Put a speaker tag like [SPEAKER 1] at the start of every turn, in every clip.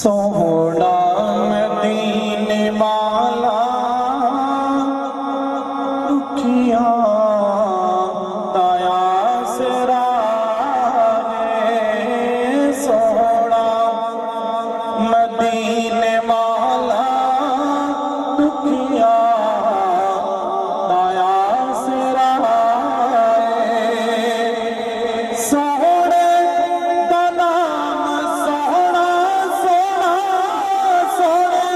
[SPEAKER 1] सोहना मदीने वाला दुखिया दया सिरा है। सोहना मदीने वाला दुखिया दया सिरा है। सोहने दा नाम सोहना सोहना सोहने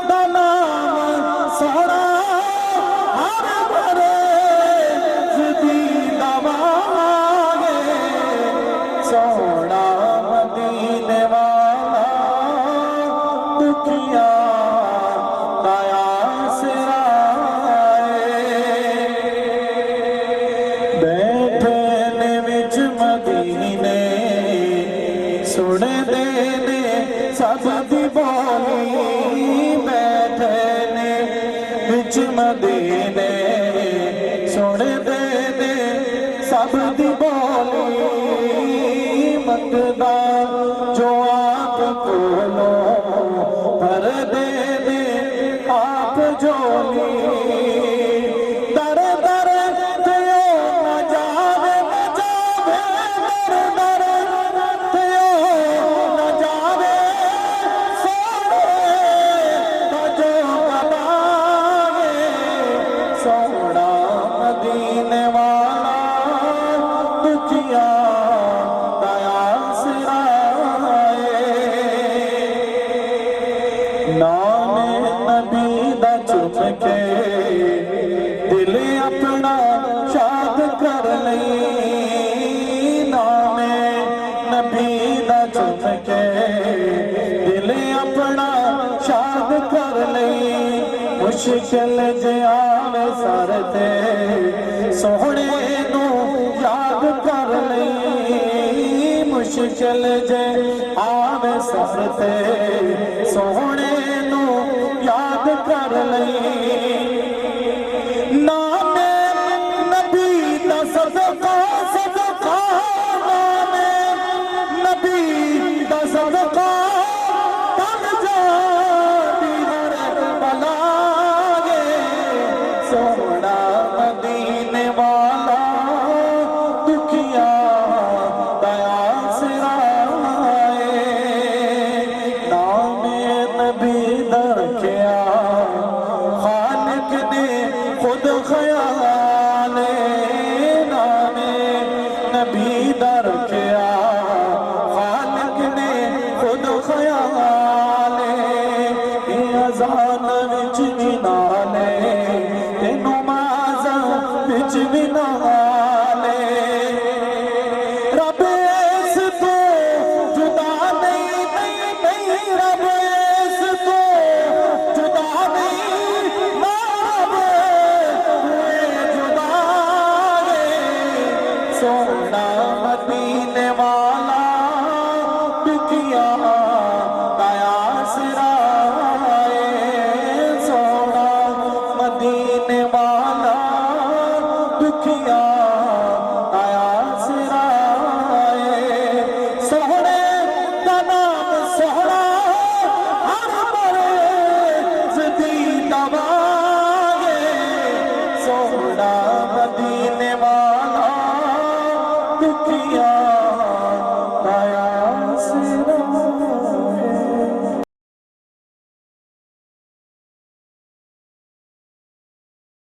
[SPEAKER 1] दा नाम सोहना हर भरे दी दवागे। सोहना मदीने वाला दुखिया दया सिरा बैठे ने विच मदीने सुनदे ने सब दी बोली। बैठे ने विच मदीने सुनदे ने सब दी बोली। मंगदा जो आप कोलो भर दे दे आप जोली। दर दर थियो न जावे न जावे दर दर थियो न जावे सोने तजो कबागे। सोहना मदीने वाला दुखिया दया सिरा नाम नबी दा चुम के दिल अपना शाद कर लई। नाम नबी दा चुम के दिल अपना शाद कर लई। मुश्किल जे आवे सर ते सोहणे नू याद कर लई। मुश्किल जे आवे सर ते सोहणे नू याद कर लई। नाम नबी दा सदका सदका नाम नबी दा सदका बन जाती हर बलागे। सोहना मदीने वाला दुखिया दया सिरा नाम नबी दा रखिया खालिक ने खुद ख्याल। नाम नबी दा रखिया खालिक ने खुद ख्याल। अज़ान विच भी नाले ते नमाज़ विच भी नाले।